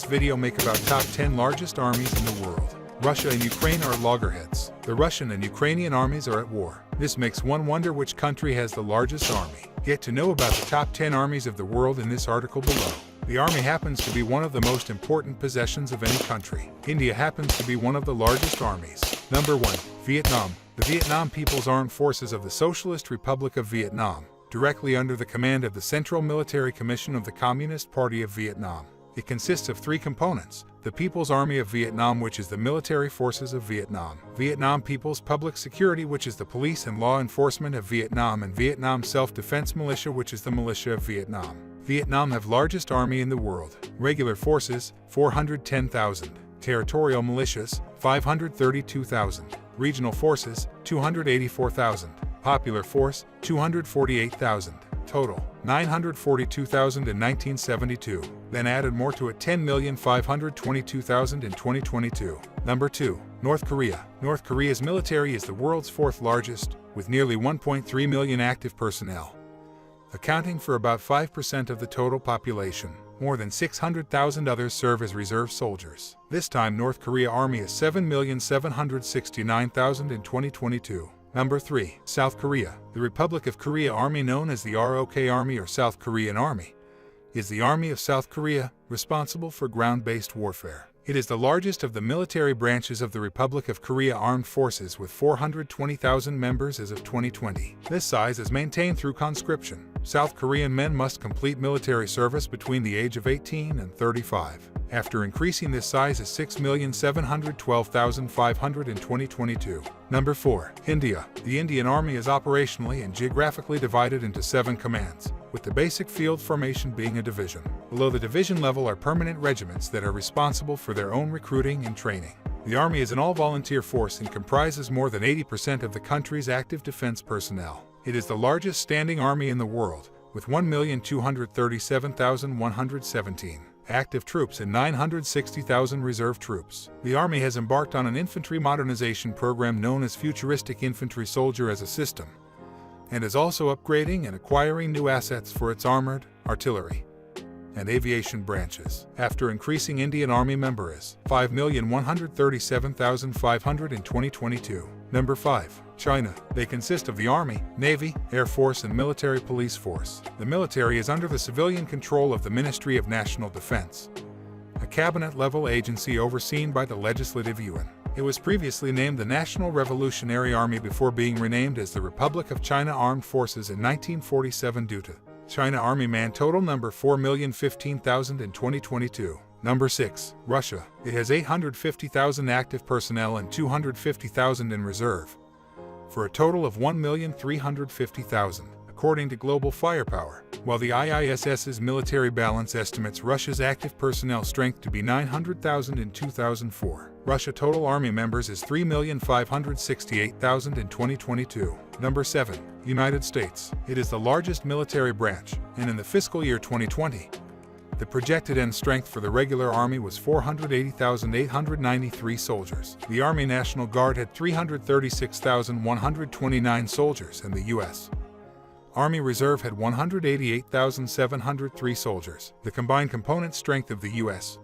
this video make about top 10 largest armies in the world. Russia and Ukraine are loggerheads. The Russian and Ukrainian armies are at war. This makes one wonder which country has the largest army. Get to know about the top 10 armies of the world in this article below. The army happens to be one of the most important possessions of any country. India happens to be one of the largest armies. Number 1. Vietnam. The Vietnam People's Armed Forces of the Socialist Republic of Vietnam, directly under the command of the Central Military Commission of the Communist Party of Vietnam. It consists of three components: the People's Army of Vietnam, which is the military forces of Vietnam; Vietnam People's Public Security, which is the police and law enforcement of Vietnam; and Vietnam Self-Defense Militia, which is the militia of Vietnam. Vietnam have largest army in the world. Regular forces, 410,000. Territorial militias, 532,000. Regional forces, 284,000. Popular force, 248,000. Total, 942,000 in 1972, then added more to it, 10,522,000 in 2022. Number 2. North Korea. North Korea's military is the world's fourth largest, with nearly 1.3 million active personnel, accounting for about 5% of the total population. More than 600,000 others serve as reserve soldiers. This time North Korea Army is 7,769,000 in 2022. Number 3. South Korea. The Republic of Korea Army, known as the ROK Army or South Korean Army, is the army of South Korea, responsible for ground-based warfare. It is the largest of the military branches of the Republic of Korea Armed Forces, with 420,000 members as of 2020. This size is maintained through conscription. South Korean men must complete military service between the age of 18 and 35. After increasing this size is 6,712,500 in 2022. Number 4. India. The Indian Army is operationally and geographically divided into 7 commands, with the basic field formation being a division. Below the division level are permanent regiments that are responsible for their own recruiting and training. The Army is an all-volunteer force and comprises more than 80% of the country's active defense personnel. It is the largest standing army in the world, with 1,237,117 active troops and 960,000 reserve troops. The Army has embarked on an infantry modernization program known as Futuristic Infantry Soldier as a System, and is also upgrading and acquiring new assets for its armored, artillery, and aviation branches. After increasing Indian Army members, 5,137,500 in 2022. Number 5. China. They consist of the Army, Navy, Air Force, and Military Police Force. The military is under the civilian control of the Ministry of National Defense, a cabinet-level agency overseen by the Legislative Yuan. It was previously named the National Revolutionary Army before being renamed as the Republic of China Armed Forces in 1947 due to China Army man total number 4,015,000 in 2022. Number 6. Russia. It has 850,000 active personnel and 250,000 in reserve, for a total of 1,350,000, according to Global Firepower. While the IISS's military balance estimates Russia's active personnel strength to be 900,000 in 2004, Russia total army members is 3,568,000 in 2022. Number 7. United States. It is the largest military branch, and in the fiscal year 2020, the projected end strength for the regular Army was 480,893 soldiers. The Army National Guard had 336,129 soldiers, and the U.S. Army Reserve had 188,703 soldiers. The combined component strength of the U.S.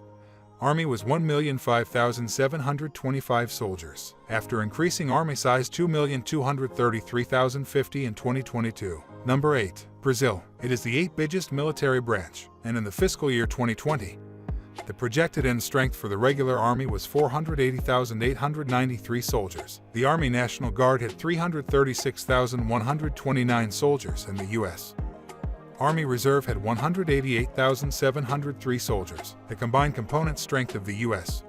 Army was 1,005,725 soldiers, after increasing Army size 2,233,050 in 2022. Number 8. Brazil. It is the 8th biggest military branch, and in the fiscal year 2020, the projected end strength for the regular Army was 480,893 soldiers. The Army National Guard had 336,129 soldiers, and the U.S. Army Reserve had 188,703 soldiers. The combined component strength of the U.S.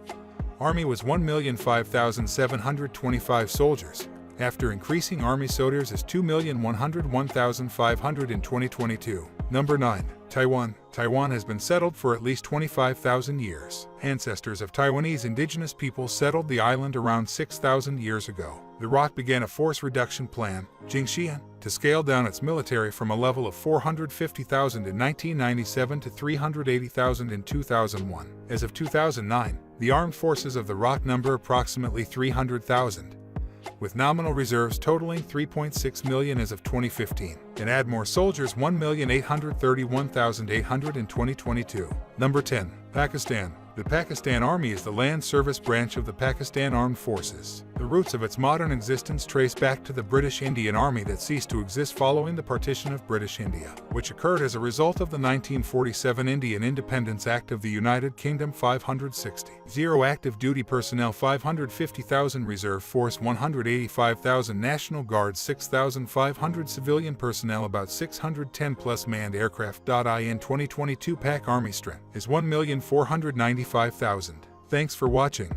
Army was 1,005,725 soldiers, after increasing Army soldiers as 2,101,500 in 2022. Number 9. Taiwan. Taiwan has been settled for at least 25,000 years. Ancestors of Taiwanese indigenous peoples settled the island around 6,000 years ago. The ROC began a force reduction plan, Jingxian, to scale down its military from a level of 450,000 in 1997 to 380,000 in 2001. As of 2009, the armed forces of the ROC number approximately 300,000. with nominal reserves totaling 3.6 million as of 2015, and add more soldiers 1,831,800 in 2022. Number 10. Pakistan. The Pakistan Army is the land service branch of the Pakistan Armed Forces. The roots of its modern existence trace back to the British Indian Army that ceased to exist following the partition of British India, which occurred as a result of the 1947 Indian Independence Act of the United Kingdom. 560. 0 active duty personnel, 550,000 reserve force, 185,000 National Guard, 6,500 civilian personnel, about 610 plus manned aircraft. In 2022 Pak Army strength is 1,495,000. Thanks for watching.